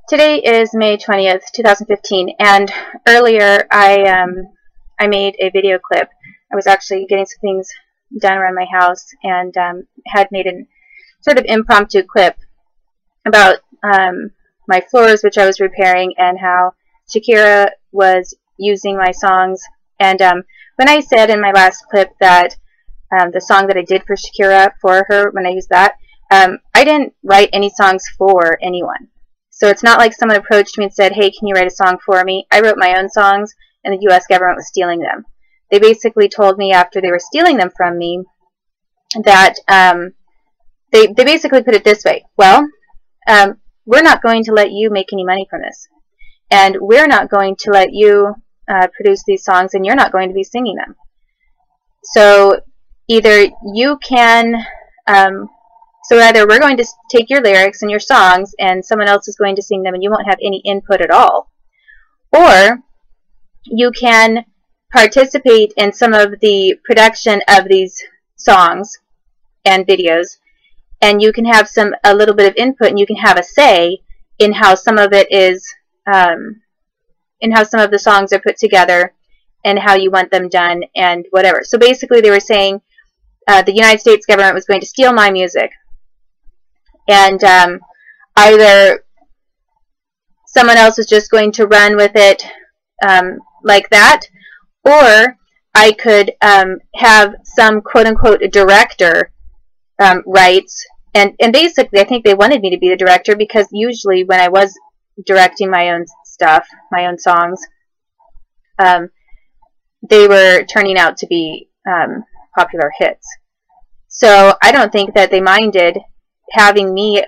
Today is May 20th, 2015, and earlier I made a video clip. I was actually getting some things done around my house and had made a sort of impromptu clip about my floors, which I was repairing, and how Shakira was using my songs. And when I said in my last clip that the song that I did for Shakira, for her, when I used that, I didn't write any songs for anyone. So it's not like someone approached me and said, hey, can you write a song for me? I wrote my own songs, and the U.S. government was stealing them. They basically told me after they were stealing them from me that they basically put it this way. Well, we're not going to let you make any money from this. And we're not going to let you produce these songs, and you're not going to be singing them. So either you can... So either we're going to take your lyrics and your songs and someone else is going to sing them and you won't have any input at all. Or you can participate in some of the production of these songs and videos, and you can have a little bit of input, and you can have a say in how some of it is, in how some of the songs are put together and how you want them done and whatever. So basically they were saying the United States government was going to steal my music. And either someone else was just going to run with it like that, or I could have some quote-unquote director rights. And basically, I think they wanted me to be the director, because usually when I was directing my own stuff, my own songs, they were turning out to be popular hits. So I don't think that they minded having me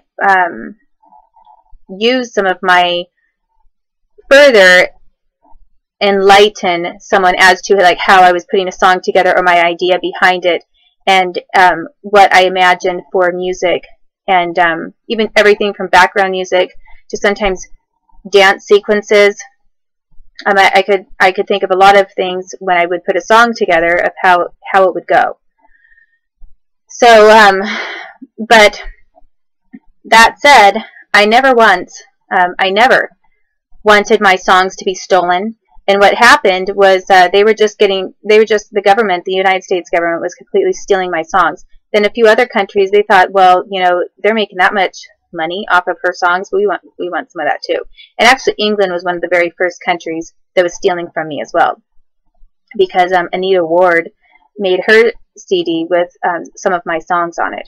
use some of my, further enlighten someone as to like how I was putting a song together or my idea behind it, and what I imagined for music, and even everything from background music to sometimes dance sequences. I could think of a lot of things when I would put a song together of how it would go. So but that said, I never wanted my songs to be stolen. And what happened was the government, the United States government, was completely stealing my songs. Then a few other countries, they thought, well, you know, they're making that much money off of her songs, we want some of that too. And actually England was one of the very first countries that was stealing from me as well, because Anita Ward made her CD with some of my songs on it.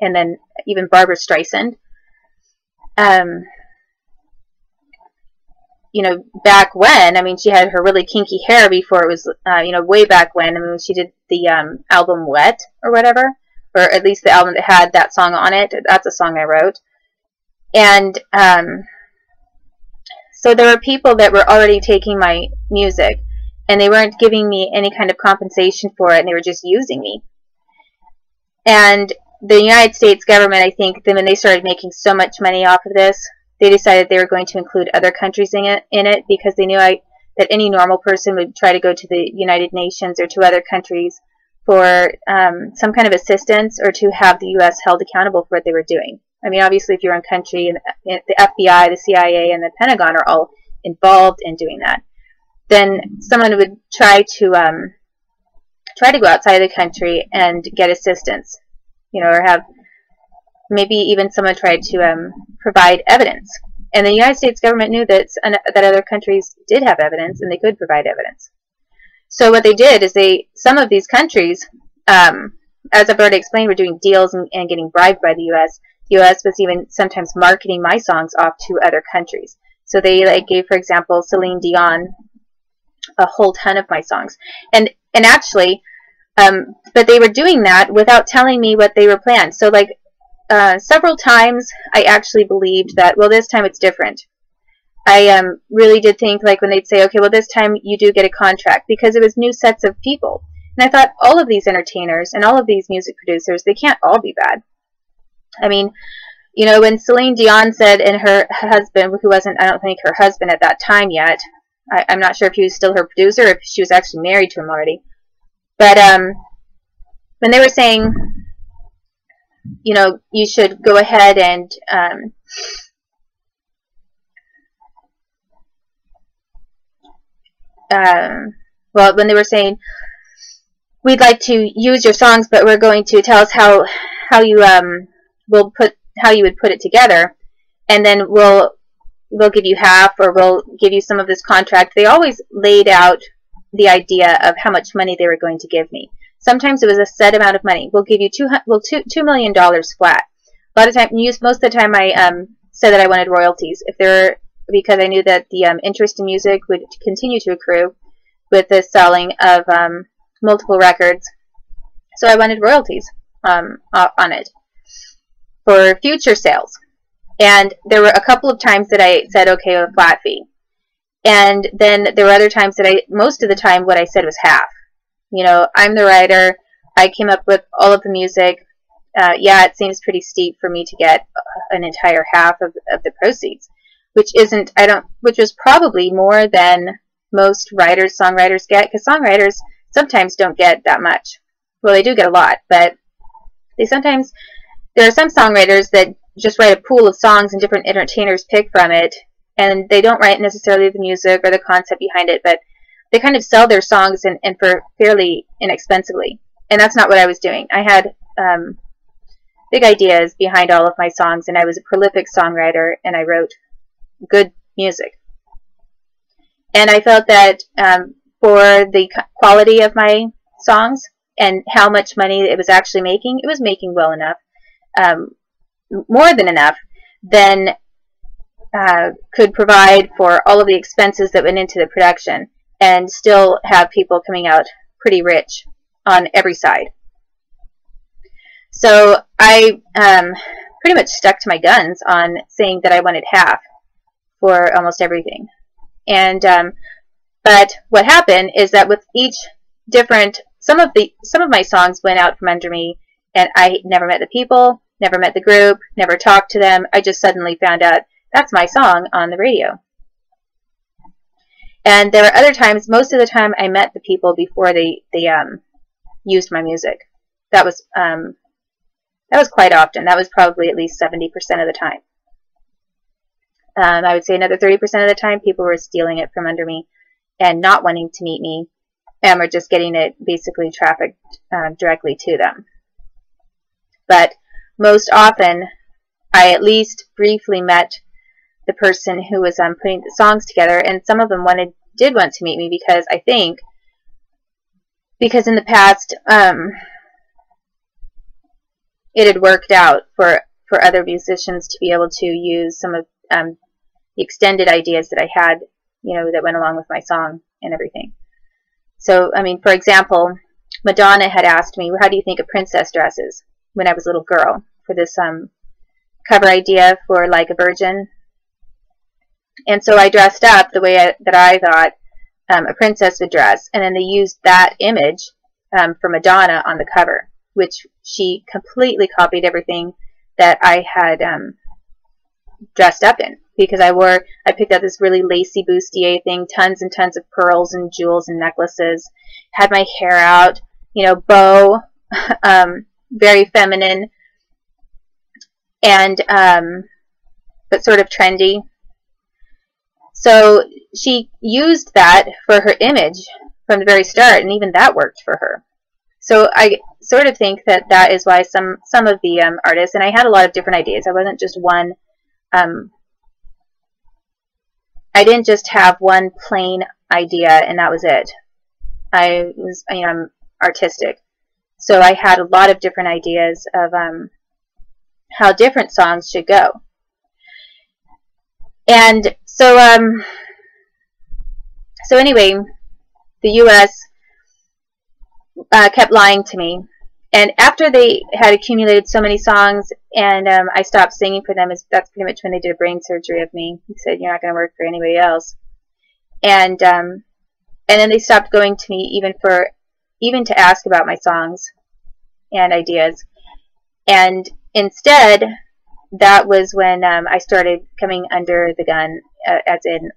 And then even Barbara Streisand, you know, back when, I mean, she had her really kinky hair before it was, you know, way back when. I mean, she did the album Wet or whatever, or at least the album that had that song on it. That's a song I wrote. And so there were people that were already taking my music, and they weren't giving me any kind of compensation for it, and they were just using me. And the United States government, I think, then when they started making so much money off of this, they decided they were going to include other countries in it, because they knew that any normal person would try to go to the United Nations or to other countries for some kind of assistance, or to have the U.S. held accountable for what they were doing. I mean, obviously, if your own country, and the FBI, the CIA, and the Pentagon are all involved in doing that, then someone would try to go outside the country and get assistance. You know, or have maybe even someone tried to provide evidence. And the United States government knew that other countries did have evidence, and they could provide evidence. So what they did is some of these countries, as I've already explained, were doing deals and getting bribed by the U.S. The U.S. was even sometimes marketing my songs off to other countries. So they gave, for example, Celine Dion a whole ton of my songs. And actually... but they were doing that without telling me what they were planned. So like several times I actually believed that, well, this time it's different. I really did think, like, when they'd say, okay, well, this time you do get a contract, because it was new sets of people. And I thought, all of these entertainers and all of these music producers, they can't all be bad. I mean, you know, when Celine Dion said, and her husband, who wasn't, I don't think, her husband at that time yet, I'm not sure if he was still her producer or if she was actually married to him already. But when they were saying, you know, you should go ahead and well, when they were saying, we'd like to use your songs, but we're going to tell us how you will put how you would put it together, and then we'll give you half, or we'll give you some of this contract. They always laid out the idea of how much money they were going to give me. Sometimes it was a set amount of money. We'll give you $2 million flat. A lot of time, most of the time, I said that I wanted royalties, because I knew that the interest in music would continue to accrue with the selling of multiple records. So I wanted royalties on it for future sales. And there were a couple of times that I said, okay, a flat fee. And then there were other times that most of the time what I said was half. You know, I'm the writer. I came up with all of the music. Yeah, it seems pretty steep for me to get an entire half of the proceeds, which was probably more than most songwriters get, because songwriters sometimes don't get that much. Well, they do get a lot, but there are some songwriters that just write a pool of songs and different entertainers pick from it, and they don't write necessarily the music or the concept behind it, but they kind of sell their songs and for fairly inexpensively. And that's not what I was doing. I had big ideas behind all of my songs, and I was a prolific songwriter, and I wrote good music. And I felt that for the quality of my songs and how much money it was actually making, it was making well enough, more than enough, then could provide for all of the expenses that went into the production and still have people coming out pretty rich on every side. So I pretty much stuck to my guns on saying that I wanted half for almost everything. And but what happened is that with each different, some of my songs went out from under me, and I never met the people, never met the group, never talked to them. I just suddenly found out that's my song on the radio. And there were other times, most of the time, I met the people before they used my music. That was quite often. That was probably at least 70% of the time. I would say another 30% of the time, people were stealing it from under me and not wanting to meet me, and were just getting it basically trafficked directly to them. But most often, I at least briefly met the person who was putting the songs together, and some of them did want to meet me because in the past it had worked out for other musicians to be able to use some of the extended ideas that I had, that went along with my song and everything. So, I mean, for example, Madonna had asked me, how do you think a princess dresses, when I was a little girl, for this cover idea for Like a Virgin. And so I dressed up the way that I thought a princess would dress, and then they used that image for Madonna on the cover, which she completely copied everything that I had dressed up in, because I picked up this really lacy bustier thing, tons and tons of pearls and jewels and necklaces, had my hair out, bow, very feminine, and but sort of trendy. So she used that for her image from the very start, and even that worked for her. So I sort of think that that is why some of the artists, and I had a lot of different ideas. I wasn't just one. I didn't just have one plain idea and that was it. I'm artistic, so I had a lot of different ideas of how different songs should go. And so anyway, the U.S. Kept lying to me, and after they had accumulated so many songs, and I stopped singing for them, that's pretty much when they did a brain surgery of me. He said, "You're not going to work for anybody else," and then they stopped going to me even to ask about my songs and ideas, and instead, that was when I started coming under the gun, as in,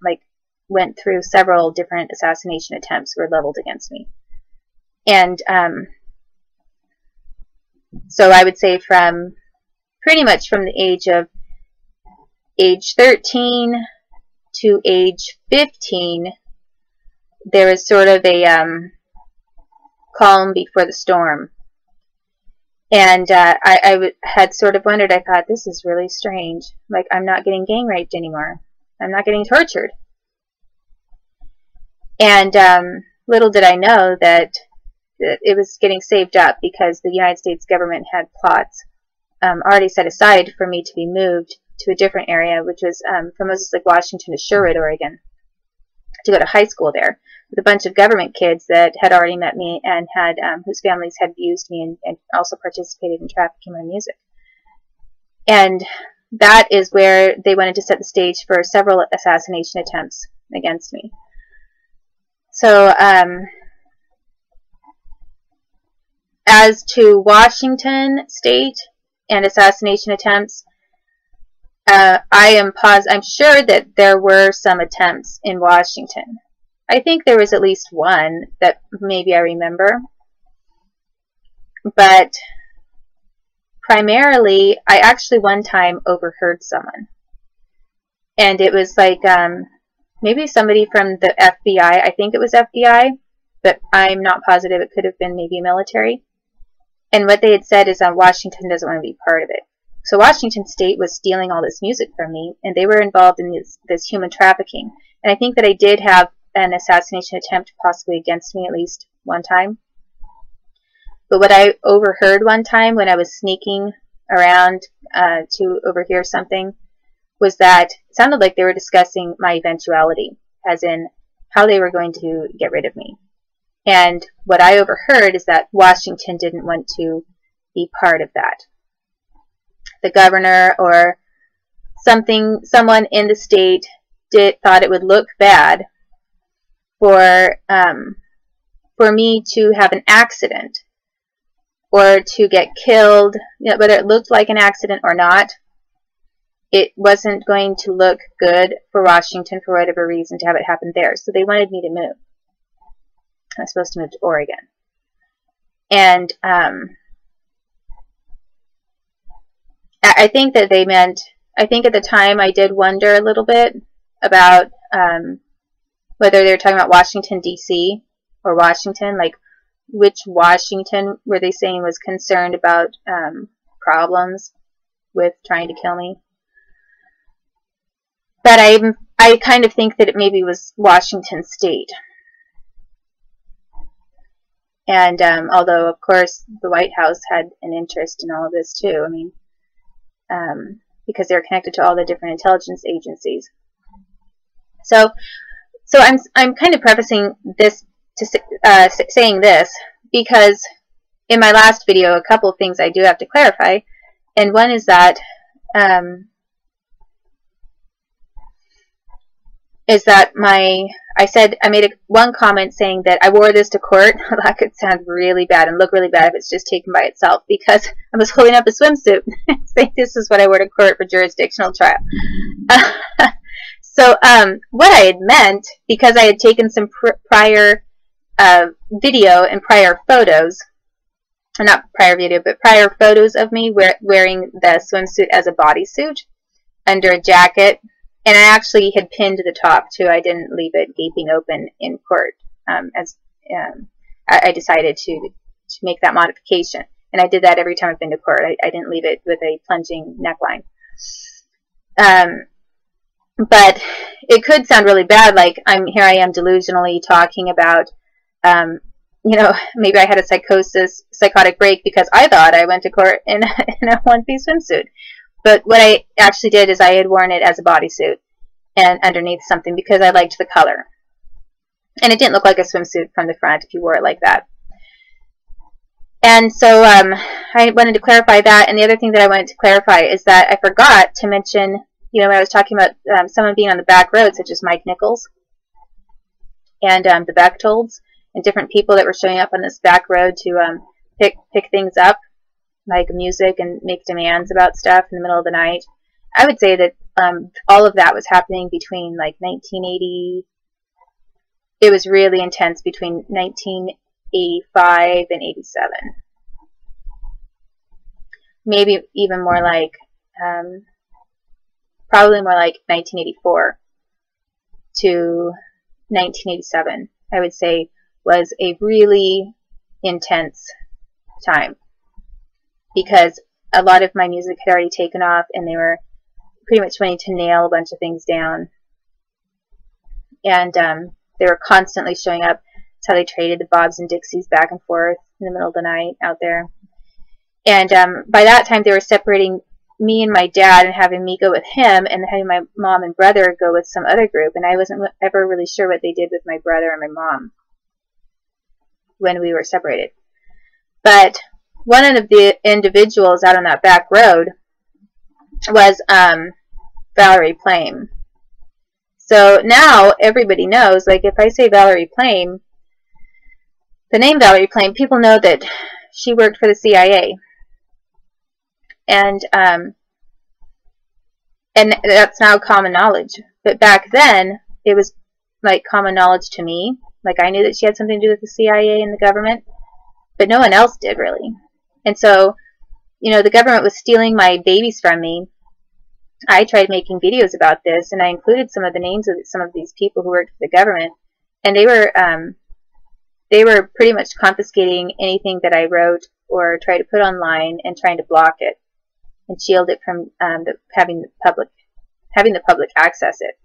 went through several different assassination attempts were leveled against me. And so I would say pretty much from the age 13 to age 15 there was sort of a calm before the storm. And I had sort of wondered, I thought, this is really strange. Like, I'm not getting gang raped anymore. I'm not getting tortured. And little did I know that it was getting saved up because the United States government had plots already set aside for me to be moved to a different area, which was from Moses Lake, Washington to Sherwood, Oregon, to go to high school there with a bunch of government kids that had already met me and had whose families had abused me and also participated in trafficking my music. And that is where they wanted to set the stage for several assassination attempts against me. So as to Washington State and assassination attempts, I'm sure that there were some attempts in Washington. I think there was at least one that maybe I remember. But primarily, I actually one time overheard someone. And it was like maybe somebody from the FBI. I think it was FBI, but I'm not positive. It could have been maybe military. And what they had said is Washington doesn't want to be part of it. So Washington State was stealing all this music from me, and they were involved in this human trafficking. And I think that I did have an assassination attempt possibly against me at least one time. But what I overheard one time when I was sneaking around to overhear something was that it sounded like they were discussing my eventuality, as in how they were going to get rid of me. And what I overheard is that Washington didn't want to be part of that. The governor or someone in the state thought it would look bad for me to have an accident or to get killed, whether it looked like an accident or not. It wasn't going to look good for Washington for whatever reason to have it happen there. So they wanted me to move. I was supposed to move to Oregon. And I think that they meant, I think at the time I did wonder a little bit about whether they were talking about Washington, D.C. or Washington, like which Washington were they saying was concerned about problems with trying to kill me. But I kind of think that it maybe was Washington State. And although, of course, the White House had an interest in all of this too, I mean, because they're connected to all the different intelligence agencies. So I'm kind of prefacing this to saying this because in my last video, a couple of things I do have to clarify, and one is that I made one comment saying that I wore this to court. That could sound really bad and look really bad if it's just taken by itself, because I was holding up a swimsuit saying this is what I wore to court for jurisdictional trial. So what I had meant, because I had taken some prior video and prior photos, not prior video, but prior photos of me wearing the swimsuit as a bodysuit under a jacket. And I actually had pinned the top too. I didn't leave it gaping open in court. I decided to make that modification, and I did that every time I've been to court. I didn't leave it with a plunging neckline. But it could sound really bad, like here I am delusionally talking about, maybe I had a psychotic break because I thought I went to court in a one-piece swimsuit. But what I actually did is I had worn it as a bodysuit and underneath something because I liked the color. And it didn't look like a swimsuit from the front if you wore it like that. And so I wanted to clarify that. And the other thing that I wanted to clarify is that I forgot to mention, when I was talking about someone being on the back road, such as Mike Nichols and the Bechtolds and different people that were showing up on this back road to pick things up, like music, and make demands about stuff in the middle of the night. I would say that all of that was happening between like 1980. It was really intense between 1985 and 87. Maybe even more like, probably more like 1984 to 1987. I would say, was a really intense time, because a lot of my music had already taken off, and they were pretty much wanting to nail a bunch of things down. And they were constantly showing up. That's how they traded the Bobs and Dixies back and forth in the middle of the night out there. And by that time, they were separating me and my dad and having me go with him, and having my mom and brother go with some other group. And I wasn't ever really sure what they did with my brother and my mom when we were separated. But one of the individuals out on that back road was Valerie Plame. So now everybody knows, like if I say Valerie Plame, the name Valerie Plame, people know that she worked for the CIA. And that's now common knowledge. But back then, it was like common knowledge to me. Like I knew that she had something to do with the CIA and the government, but no one else did really. And so, you know, the government was stealing my babies from me. I tried making videos about this, and I included some of the names of some of these people who worked for the government, and they were pretty much confiscating anything that I wrote or tried to put online and trying to block it and shield it from having the public access it.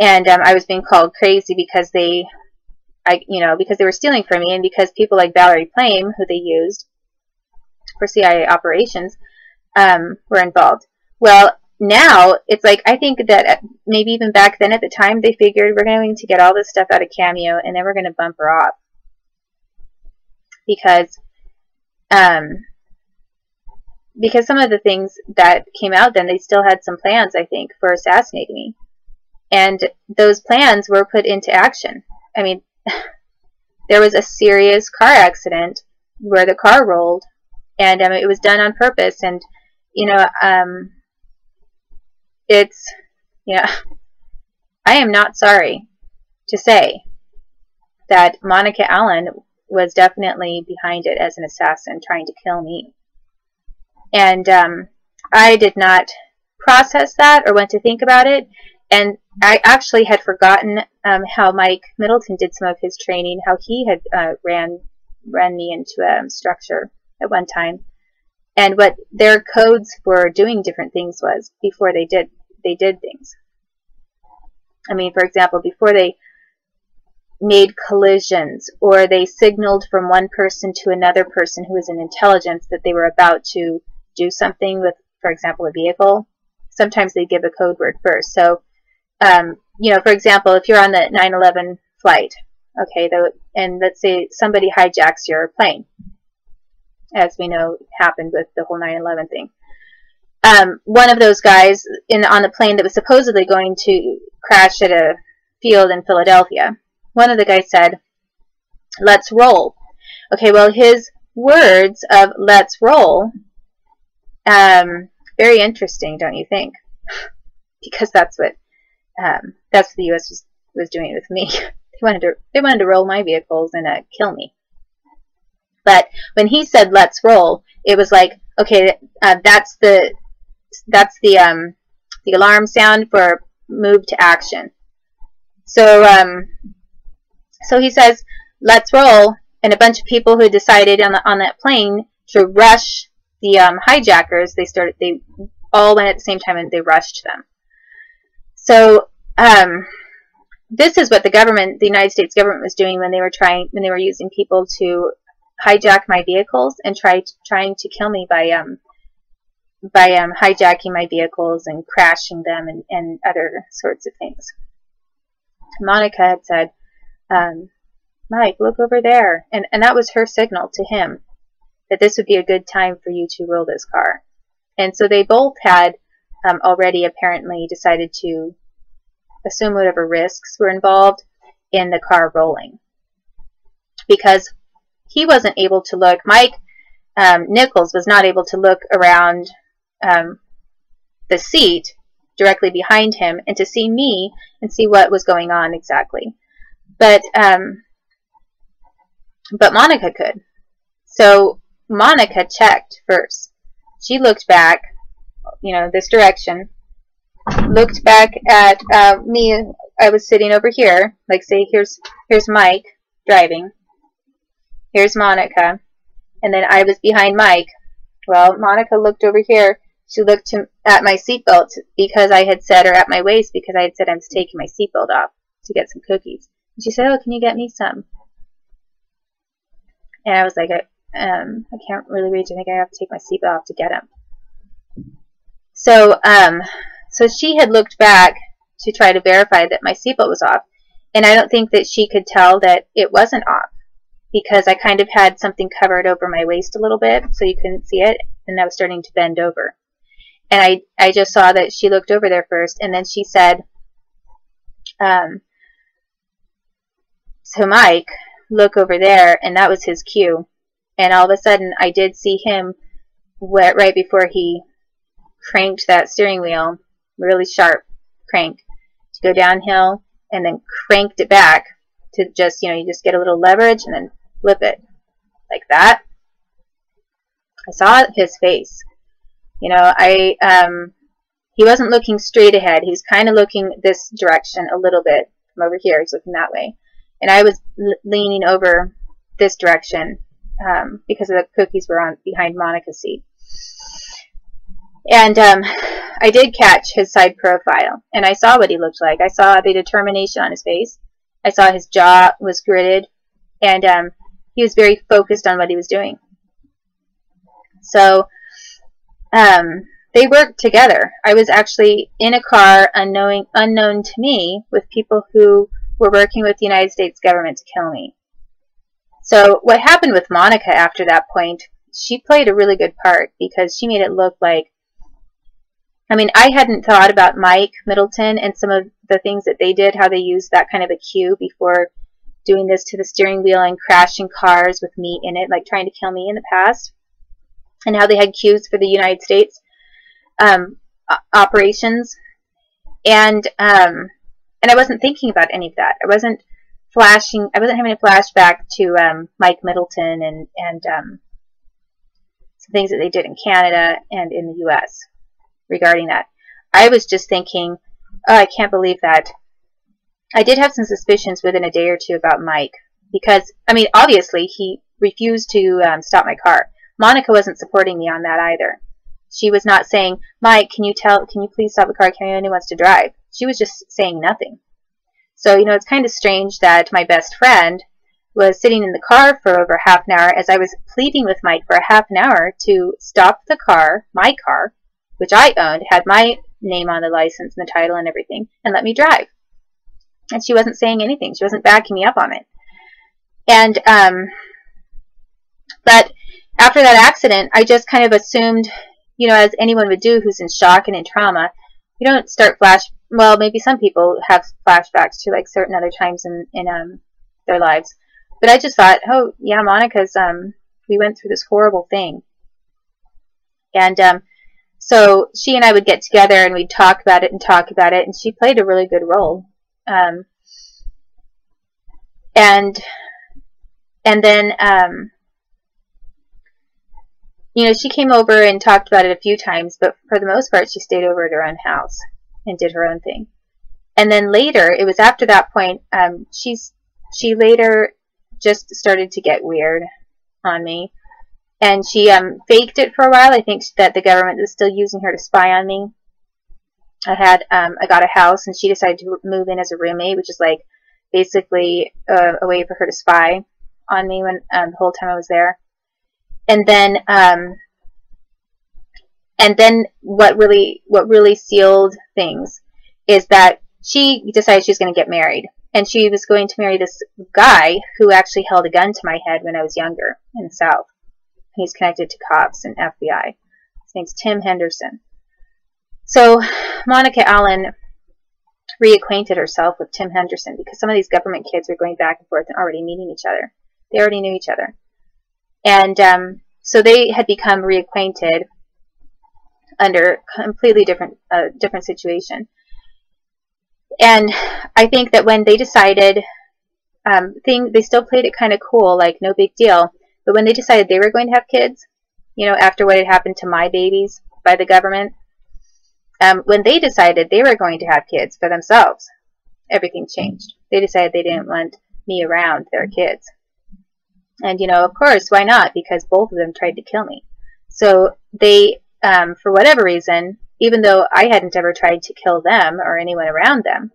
And I was being called crazy because because they were stealing from me, and because people like Valerie Plame, who they used for CIA operations, were involved. Well, now it's like, I think that maybe even back then at the time, they figured we're going to get all this stuff out of Cameo, and then we're going to bump her off. Because some of the things that came out then, they still had some plans, I think, for assassinating me. And those plans were put into action. I mean, there was a serious car accident where the car rolled, and it was done on purpose. And, you know, I am not sorry to say that Monica Allen was definitely behind it as an assassin trying to kill me. And I did not process that or want to think about it. And I actually had forgotten how Mike Middleton did some of his training, how he had ran me into a structure at one time, and what their codes for doing different things was before they did things. I mean, for example, before they made collisions, or they signaled from one person to another person who was in intelligence that they were about to do something with, for example, a vehicle, sometimes they give a code word first. So, you know, for example, if you're on the 9/11 flight, okay, and let's say somebody hijacks your plane, as we know happened with the whole 9/11 thing. One of those guys on the plane that was supposedly going to crash at a field in Philadelphia, one of the guys said, "Let's roll." Okay, well, his words of "let's roll," very interesting, don't you think? Because that's what the U.S. was doing with me. They wanted to roll my vehicles and kill me. But when he said "let's roll," it was like, okay, that's the alarm sound for move to action. So so he says "let's roll," and a bunch of people who decided on that plane to rush the hijackers. They all went at the same time, and they rushed them. So this is what the United States government was doing when they were using people to hijack my vehicles and trying to kill me by hijacking my vehicles and crashing them and other sorts of things. Monica had said, "Mike, look over there," and that was her signal to him that this would be a good time for you to roll this car. And so they both had already apparently decided to assume whatever risks were involved in the car rolling, because he wasn't able to look. Mike Nichols was not able to look around the seat directly behind him and to see me and see what was going on exactly. But Monica could. So Monica checked first. She looked back, you know, this direction, looked back at me I was sitting over here, like say here's Mike driving, here's Monica, and then I was behind Mike. Well, Monica looked over here. She looked at my seatbelt because I had said, or at my waist because I had said I was taking my seatbelt off to get some cookies. And she said, "Oh, can you get me some?" And I was like, I can't really reach. I think I have to take my seatbelt off to get him. So, so she had looked back to try to verify that my seatbelt was off, and I don't think that she could tell that it wasn't off because I kind of had something covered over my waist a little bit, so you couldn't see it, and I was starting to bend over. And I just saw that she looked over there first, and then she said, so Mike, look over there, and that was his cue. And all of a sudden, I did see him right before he cranked that steering wheel, really sharp crank, to go downhill, and then cranked it back to just, you just get a little leverage and then flip it like that. I saw his face. He wasn't looking straight ahead. He was kind of looking this direction a little bit from over here. He's looking that way. And I was leaning over this direction because the cookies were behind Monica's seat. And I did catch his side profile, and I saw what he looked like. I saw the determination on his face. I saw his jaw was gritted, and he was very focused on what he was doing. So they worked together. I was actually in a car unknown to me with people who were working with the United States government to kill me. So what happened with Monica after that point, she played a really good part because she made it look like, I hadn't thought about Mike Middleton and some of the things that they did, how they used that kind of a cue before doing this to the steering wheel and crashing cars with me in it, like trying to kill me in the past, and how they had cues for the United States operations. And I wasn't thinking about any of that. I wasn't having a flashback to Mike Middleton and some things that they did in Canada and in the U.S. regarding that. I was just thinking, oh, I can't believe that. I did have some suspicions within a day or two about Mike because, obviously he refused to stop my car. Monica wasn't supporting me on that either. She was not saying, Mike, can you please stop the car? He only wants to drive. She was just saying nothing. So, it's kind of strange that my best friend was sitting in the car for over half an hour as I was pleading with Mike for a half an hour to stop the car, my car, which I owned, had my name on the license and the title and everything, and let me drive. And she wasn't saying anything. She wasn't backing me up on it. And, but after that accident, I just kind of assumed, as anyone would do who's in shock and in trauma, you don't start well, maybe some people have flashbacks to like certain other times in their lives. But I just thought, oh, yeah, Monica's, we went through this horrible thing. And so she and I would get together and we'd talk about it, and she played a really good role. And then, she came over and talked about it a few times, but for the most part, she stayed over at her own house and did her own thing. And then later, it was after that point, she later just started to get weird on me. And she faked it for a while. I think that the government was still using her to spy on me. I got a house, and she decided to move in as a roommate, which is like basically a way for her to spy on me when the whole time I was there. And then what really sealed things is that she decided she was going to get married, and she was going to marry this guy who actually held a gun to my head when I was younger in the South. He's connected to cops and FBI. His name's Tim Henderson. So Monica Allen reacquainted herself with Tim Henderson because some of these government kids were going back and forth and already meeting each other. They already knew each other. And so they had become reacquainted under a completely different situation. And I think that when they decided, they still played it kind of cool, like no big deal. But when they decided they were going to have kids, after what had happened to my babies by the government, when they decided they were going to have kids for themselves, everything changed. They decided they didn't want me around their kids. And, of course, why not? Because both of them tried to kill me. So they, for whatever reason, even though I hadn't ever tried to kill them or anyone around them,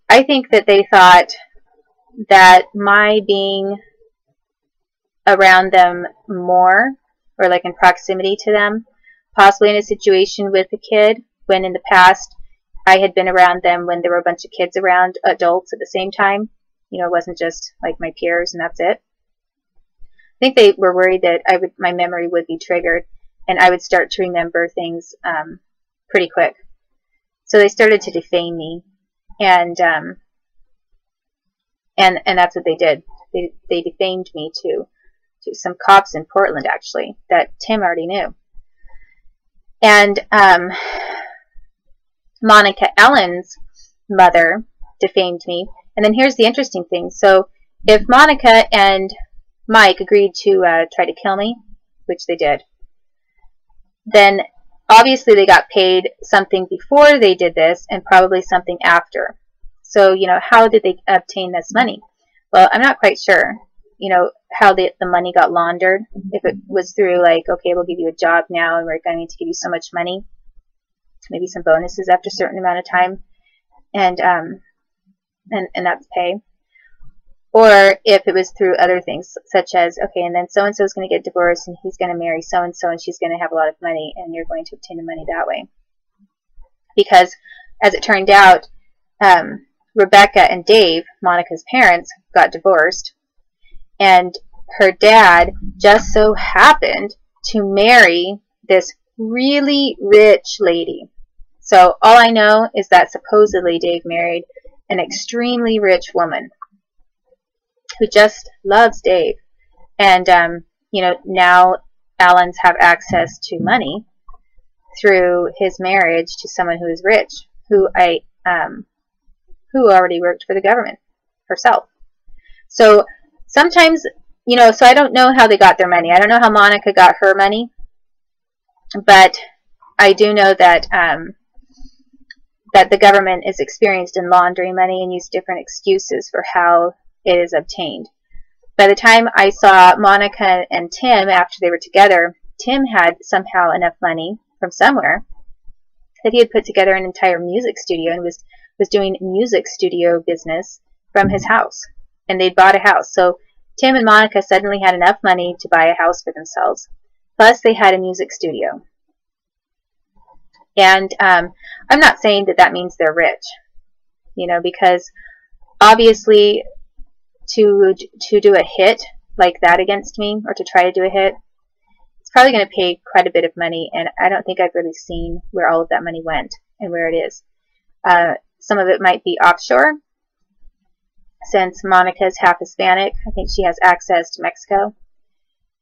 I think that they thought that my being around them more, or like in proximity to them, possibly in a situation with a kid, when in the past I had been around them when there were a bunch of kids around, adults at the same time. It wasn't just like my peers and that's it. I think they were worried that my memory would be triggered and I would start to remember things pretty quick. So they started to defame me, and that's what they did. They defamed me to some cops in Portland, actually, that Tim already knew. And Monica Ellen's mother defamed me. And then here's the interesting thing. So if Monica and Mike agreed to try to kill me, which they did, then obviously they got paid something before they did this and probably something after. So, how did they obtain this money? Well, I'm not quite sure, how the money got laundered. If it was through like, okay, we'll give you a job now and we're going to give you so much money, maybe some bonuses after a certain amount of time, and that's pay. Or if it was through other things, such as, okay, and then so-and-so is going to get divorced and he's going to marry so-and-so and she's going to have a lot of money and you're going to obtain the money that way. Because, as it turned out, Rebecca and Dave, Monica's parents, got divorced, and her dad just so happened to marry this really rich lady. So all I know is that supposedly Dave married an extremely rich woman who just loves Dave. And, now Allens have access to money through his marriage to someone who is rich, who already worked for the government herself. So sometimes, so I don't know how they got their money. I don't know how Monica got her money, but I do know that that the government is experienced in laundering money and use different excuses for how it is obtained. By the time I saw Monica and Tim after they were together, Tim had somehow enough money from somewhere that he had put together an entire music studio and was doing music studio business from his house. And they'd bought a house. So Tim and Monica suddenly had enough money to buy a house for themselves. Plus they had a music studio. And I'm not saying that means they're rich, because obviously to do a hit like that against me, or to try to do a hit, it's probably going to pay quite a bit of money, and I don't think I've really seen where all of that money went and where it is. Some of it might be offshore, since Monica is half Hispanic. I think she has access to Mexico.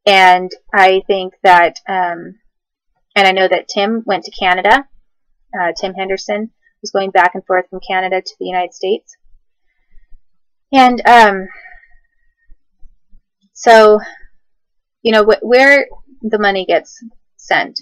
And I think that, and I know that Tim went to Canada. Tim Henderson was going back and forth from Canada to the United States. And so, where the money gets sent